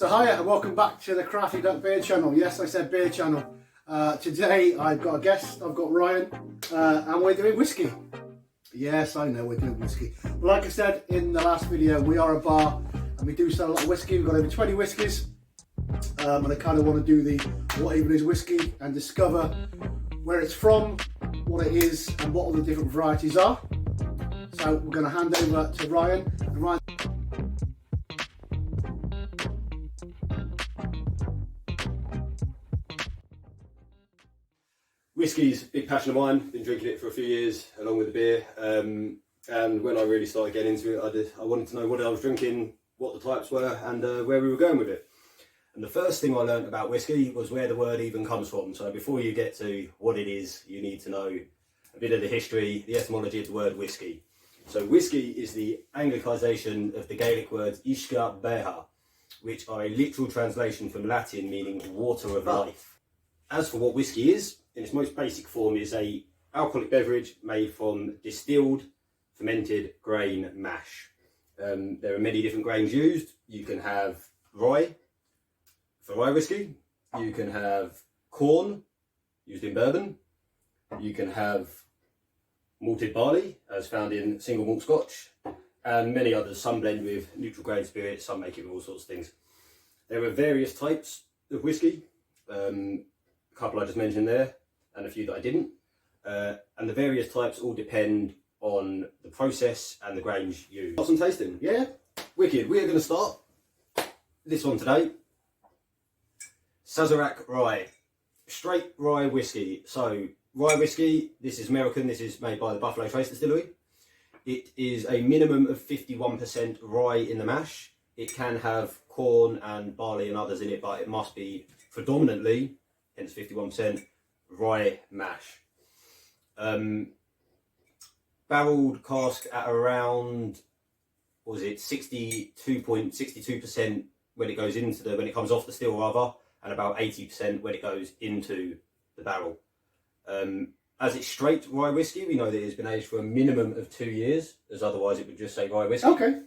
So hiya and welcome back to the Crafty Duck Beer Channel. Yes, I said beer channel. Today I've got a guest, I've got Ryan, and we're doing whiskey. Yes, I know we're doing whiskey. But like I said in the last video, we are a bar and we do sell a lot of whiskey. We've got over 20 whiskies, and I kind of want to do the what even is whiskey and discover where it's from, what it is, and what all the different varieties are. So we're going to hand over to Ryan. And Ryan, whiskey's a big passion of mine. Been drinking it for a few years along with the beer. And when I really started getting into it, I wanted to know what I was drinking, what the types were, and where we were going with it. And the first thing I learned about whiskey was where the word even comes from. So before you get to what it is, you need to know a bit of the history, the etymology of the word whiskey. So whiskey is the Anglicisation of the Gaelic words Ishka Beha, which are a literal translation from Latin meaning water of life. As for what whiskey is, in its most basic form, is a alcoholic beverage made from distilled, fermented grain mash. There are many different grains used. You can have rye for rye whiskey. You can have corn used in bourbon. You can have malted barley, as found in single malt Scotch, and many others. Some blend with neutral grain spirits, some make it with all sorts of things. There are various types of whiskey. A couple I just mentioned there, and a few that I didn't. And the various types all depend on the process and the grains used. Got some tasting? Yeah? Wicked. We are going to start this one today. Sazerac Rye. Straight rye whiskey. So, rye whiskey, this is American, this is made by the Buffalo Trace Distillery. It is a minimum of 51% rye in the mash. It can have corn and barley and others in it, but it must be predominantly, hence 51%, rye mash. Barreled cask at around, what was it, 62.62% when it goes into when it comes off the still rather, and about 80% when it goes into the barrel. As it's straight rye whiskey, we know that it's been aged for a minimum of 2 years, as otherwise it would just say rye whiskey. okay.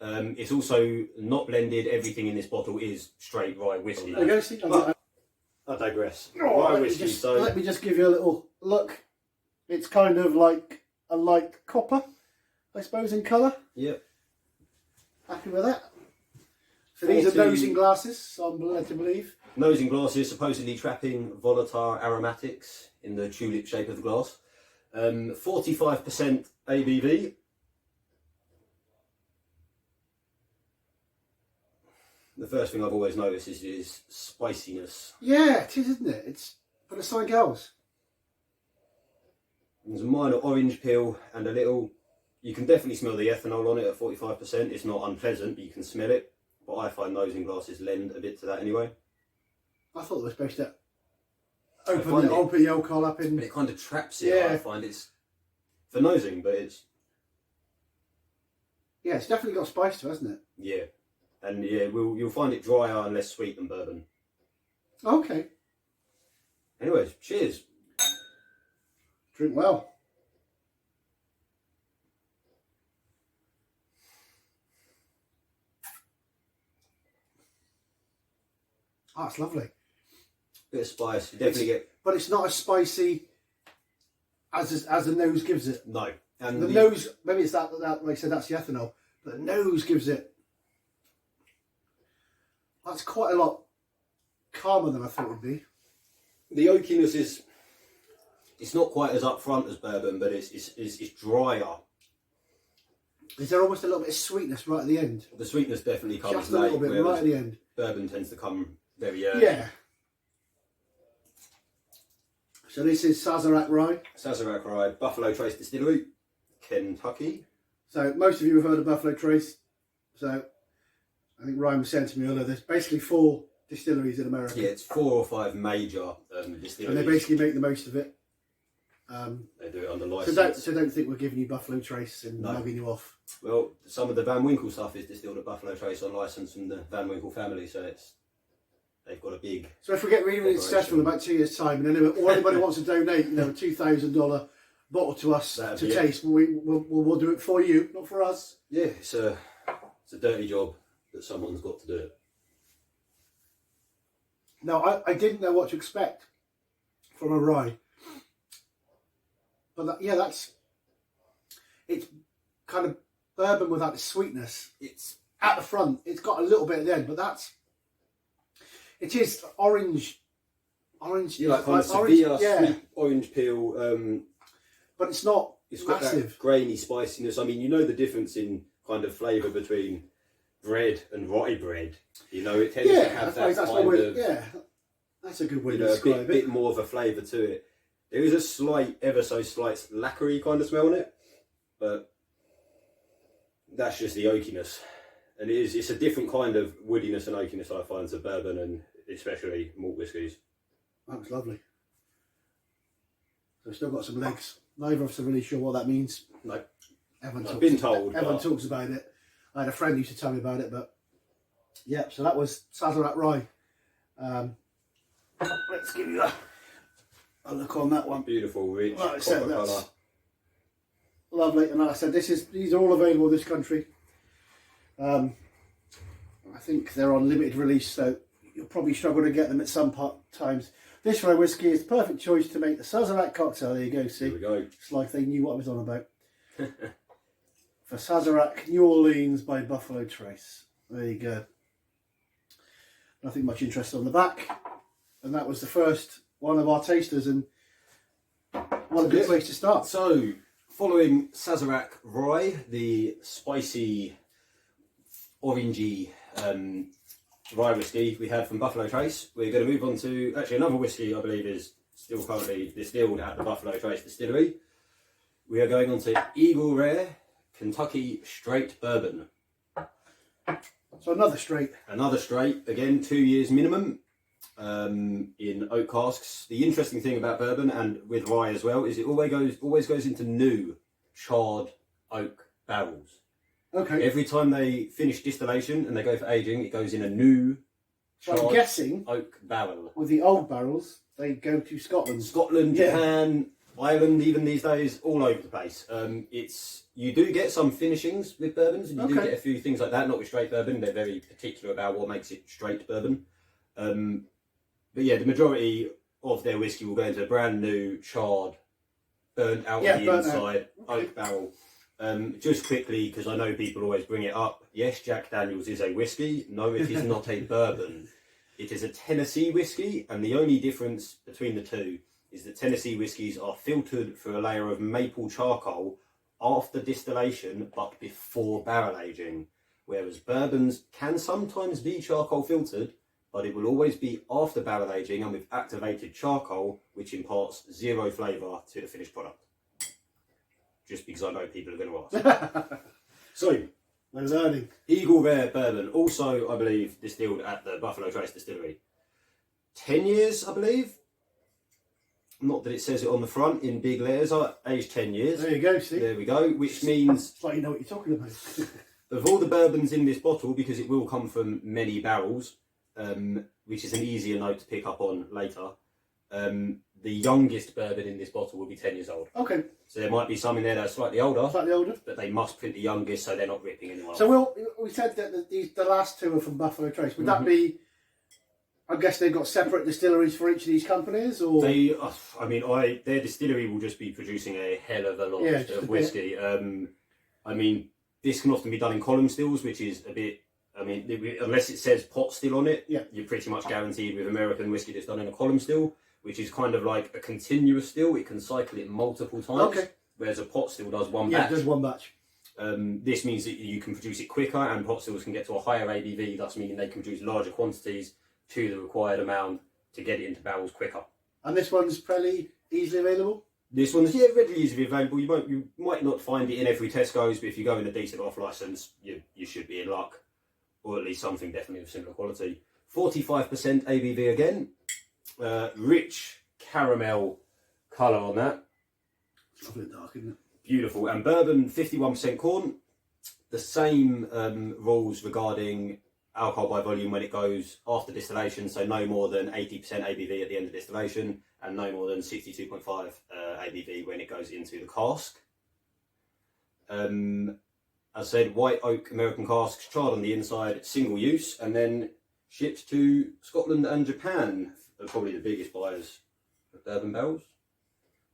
It's also not blended. Everything in this bottle is straight rye whiskey. But I digress. Oh, Rye whiskey. let me just give you a little look. It's kind of like a light copper, I suppose, in colour. Yep. Happy with that. So these are nosing glasses, I'm led to believe. Nosing glasses, supposedly trapping volatile aromatics in the tulip shape of the glass. 45% ABV. The first thing I've always noticed is spiciness. Yeah, it is, isn't it? It's for the something else. There's a minor orange peel and a little. You can definitely smell the ethanol on it at 45%. It's not unpleasant, but you can smell it. But I find nosing glasses lend a bit to that anyway. I thought they were supposed to open the alcohol up in. But it kind of traps it. Yeah. I find it's for nosing, but it's. Yeah, it's definitely got spice to it, hasn't it? Yeah. And yeah, you'll find it drier and less sweet than bourbon. Okay. Anyways, cheers. Drink well. Oh, it's lovely. Bit of spice, you definitely get. But it's not as spicy as the nose gives it. No. And the nose, maybe it's that like I said, that's the ethanol, but the nose gives it. That's quite a lot calmer than I thought it would be. The oakiness is. It's not quite as upfront as bourbon, but it's drier. Is there almost a little bit of sweetness right at the end? The sweetness definitely comes Just a little bit right at the end. Bourbon tends to come very early. Yeah. So this is Sazerac Rye. Sazerac Rye, Buffalo Trace Distillery, Kentucky. So most of you have heard of Buffalo Trace. So I think Ryan was saying to me earlier, there's basically 4 distilleries in America. Yeah, it's 4 or 5 major distilleries. And they basically make the most of it. They do it under license. So don't think we're giving you Buffalo Trace and mugging you off. Well, some of the Van Winkle stuff is distilled at Buffalo Trace on license from the Van Winkle family, so they've got a big. So if we get really successful in about 2 years' time, and anybody wants to donate, a $2,000 bottle to us to taste, we'll do it for you, not for us. Yeah, it's a dirty job that someone's got to do it. No, I didn't know what to expect from a rye. But it's kind of bourbon without the sweetness. It's at the front. It's got a little bit at the end, but it is orange. You like kind of severe sweet orange peel. But it's not It's got massive. that grainy spiciness. I mean, you know the difference in kind of flavour between bread and rye bread. You know, it tends to have that kind of... Yeah, that's a good way to a describe it. bit more of a flavour to it. There is a slight, ever so slight lacquery kind of smell in it, but that's just the oakiness. And it's a different kind of woodiness and oakiness I find to bourbon and especially malt whiskies. That was lovely. So we've still got some legs. Neither of us are really sure what that means. No, I've been told. Everyone talks about it. I had a friend who used to tell me about it, but yeah. So that was Sazerac Rye. Let's give you a look on that one. Beautiful, rich, Like I said, copper that's colour. lovely. And like I said, these are all available in this country. I think they're on limited release, so you'll probably struggle to get them at some times. This rye whiskey is the perfect choice to make the Sazerac cocktail. There you go, see? There we go. It's like they knew what I was on about. For Sazerac New Orleans by Buffalo Trace. There you go. Nothing much interest on the back. And that was the first one of our tasters, and what a good place to start. So, following Sazerac Rye, the spicy, orangey rye whiskey we had from Buffalo Trace, we're going to move on to actually another whiskey I believe is still currently distilled at the Buffalo Trace distillery. We are going on to Eagle Rare Kentucky Straight Bourbon. So another straight. Another straight, again 2 years minimum, in oak casks. The interesting thing about bourbon and with rye as well is it always goes into new charred oak barrels. Okay. Every time they finish distillation and they go for aging, it goes in a new charred So I'm guessing oak barrel. with the old barrels, they go to Scotland. Scotland, Yeah. Japan, Ireland, even these days, all over the place. You do get some finishings with bourbons, and you do Okay. get a few things like that. Not with straight bourbon; they're very particular about what makes it straight bourbon. But yeah, the majority of their whiskey will go into a brand new charred, burnt out on the burnt out. inside oak barrel. Just quickly, because I know people always bring it up. Yes, Jack Daniel's is a whiskey. No, it is not a bourbon. It is a Tennessee whiskey, and the only difference between the two is that Tennessee whiskies are filtered through a layer of maple charcoal after distillation, but before barrel aging. Whereas bourbons can sometimes be charcoal filtered, but it will always be after barrel aging and with activated charcoal, which imparts zero flavour to the finished product. Just because I know people are going to ask. So, We're learning. Eagle Rare Bourbon, also I believe distilled at the Buffalo Trace Distillery. 10 years, I believe. Not that it says it on the front in big letters, aged 10 years. There you go, see? There we go, which means It's like you know what you're talking about. of all the bourbons in this bottle, because it will come from many barrels, which is an easier note to pick up on later, the youngest bourbon in this bottle will be 10 years old. Okay, So there might be some in there that are slightly older, slightly older. but they must print the youngest so they're not ripping anyone So off. we said that the last two are from Buffalo Trace. Would that be? I guess they've got separate distilleries for each of these companies, or Their distillery will just be producing a hell of a lot just a of bit. whiskey. This can often be done in column stills, which is a bit. Unless it says pot still on it, Yeah. you're pretty much guaranteed with American whiskey that's done in a column still, which is kind of like a continuous still. It can cycle it multiple times. Okay. Whereas a pot still does one yeah, batch. there's one batch. This means that you can produce it quicker, and pot stills can get to a higher ABV, thus meaning they can produce larger quantities to the required amount to get it into barrels quicker. And this one's fairly easily available. This one's readily easily available. You might not find it in every Tesco's, but if you go in a decent off license, you should be in luck, or at least something definitely of similar quality. 45% ABV again, rich caramel colour on that. It's lovely dark, isn't it? Beautiful. And bourbon, 51% corn. The same rules regarding alcohol by volume when it goes after distillation, so no more than 80% ABV at the end of distillation, and no more than 62.5 ABV when it goes into the cask. As I said, white oak American casks, charred on the inside, single use, and then shipped to Scotland and Japan. Are probably the biggest buyers of bourbon barrels.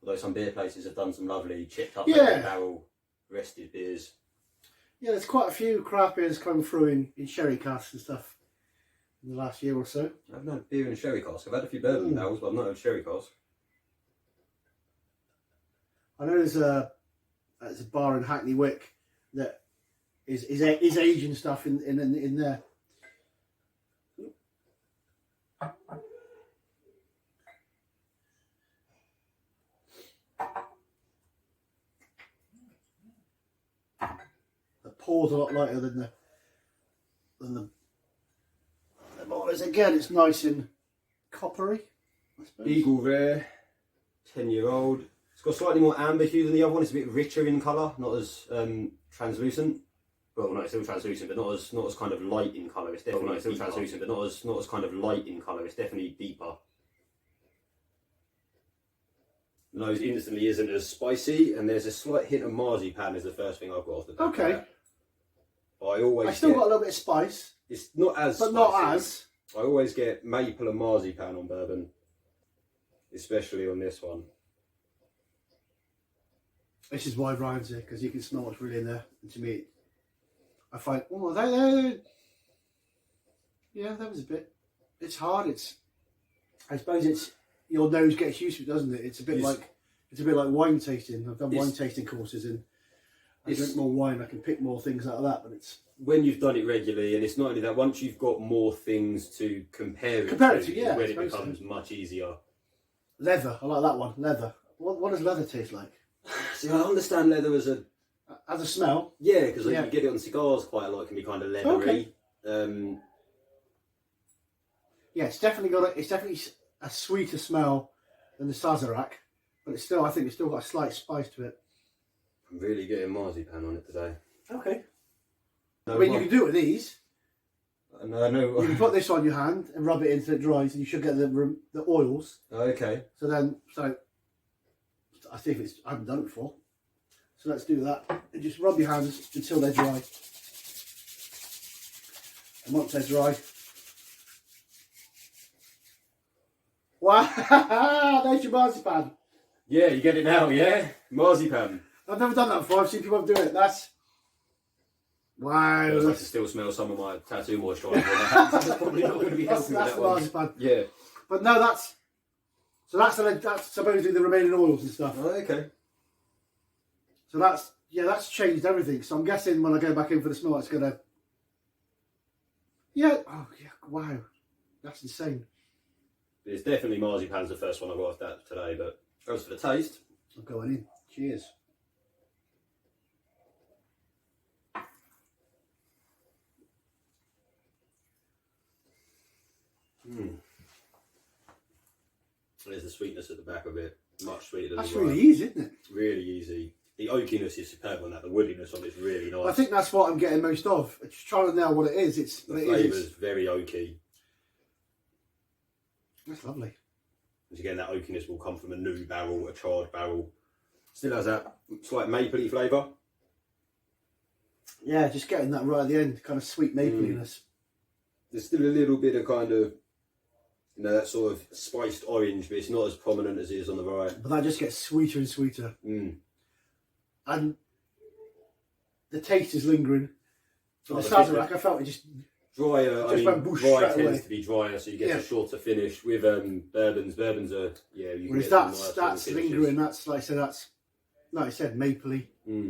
Although some beer places have done some lovely chipped up barrel rested beers. Yeah, there's quite a few craft beers come through in sherry casks and stuff in the last year or so. I've not had beer in a sherry cask. I've had a few bourbon barrels, but I've not had a sherry cask. I know there's a bar in Hackney Wick that is aging stuff in there. The pour's a lot lighter than the boilers. Again, it's nice and coppery, I suppose. Eagle Rare, 10-year-old. It's got slightly more amber hue than the other one. It's a bit richer in colour, not as translucent. Well, no, it's still translucent, but not as kind of light in colour. It's definitely still translucent, but not as kind of light in colour. It's definitely deeper. The nose instantly isn't as spicy, and there's a slight hint of marzipan is the first thing I've got off the back. Okay. Of that. But I still got a little bit of spice. It's not as but spicy. Not as. I always get maple and marzipan on bourbon, especially on this one. This is why Ryan's here, because you can smell what's really in there. And to me, I find, yeah, that was a bit. It's hard. I suppose it's your nose gets used to it, doesn't it? It's a bit like wine tasting. I've done wine tasting courses, and I drink more wine. I can pick more things out of that, but it's when you've done it regularly, and it's not only that. Once you've got more things to compare it to, yeah, when it becomes much easier. Leather, I like that one. Leather. What does leather taste like? See, I understand leather as a smell. Yeah, because you get it on cigars quite a lot. It can be kind of leathery. Okay. Yeah, it's definitely a sweeter smell than the Sazerac, but I think it's still got a slight spice to it. I'm really getting marzipan on it today. Okay. No, I mean, you can do it with these. No, you can put this on your hand and rub it until it dries, and you should get the oils. Okay. So I think I haven't done it before. So let's do that. And just rub your hands until they're dry. And once they're dry, wow, there's your marzipan. Yeah, you get it now, yeah? Marzipan. I've never done that before. I've seen people do it. That's wow. I can still smell some of my tattoo moisturiser on my hands. That's probably not going to be helping with that one. Marzipan. Yeah. But no, that's supposedly the remaining oils and stuff. Oh, okay. So that's changed everything. So I'm guessing when I go back in for the smell, it's gonna. Yeah. Oh yeah. Wow. That's insane. It's definitely marzipan's the first one I got off that today, but as for the taste, I'm going in. Cheers. There's the sweetness at the back of it, much sweeter than That's the really easy, isn't it? Really easy. The oakiness is superb on that. The woodiness on it's really nice. I think that's what I'm getting most of. Just trying to nail what it is. The flavour's very oaky. That's lovely. Once again, that oakiness will come from a new barrel, a charred barrel. Still has that slight mapley flavour. Yeah, just getting that right at the end, kind of sweet mapliness. There's still a little bit of kind of, that sort of spiced orange, but it's not as prominent as it is on the rye. But that just gets sweeter and sweeter. And the taste is lingering. The Sazerac, I felt it just... Drier, rye tends to be drier, so you get a shorter finish. With bourbons are, you can whereas get that's lingering, that's, like I said, mapley,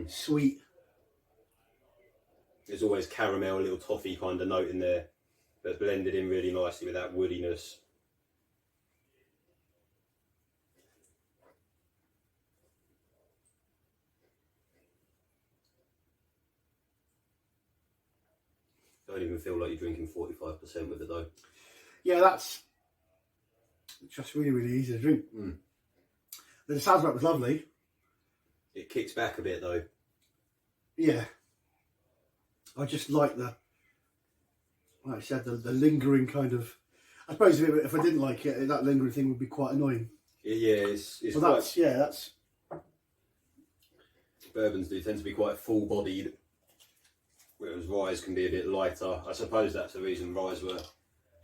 sweet. There's always caramel, a little toffee kind of note in there, but blended in really nicely with that woodiness. Don't even feel like you're drinking 45% with it though. Yeah, that's just really, really easy to drink. The Sazerac was lovely. It kicks back a bit though. Yeah. I just like like I said, the lingering kind of... I suppose if I didn't like it, that lingering thing would be quite annoying. Yeah, it's well, that's... Bourbons do tend to be quite full-bodied, whereas ryes can be a bit lighter. I suppose that's the reason ryes were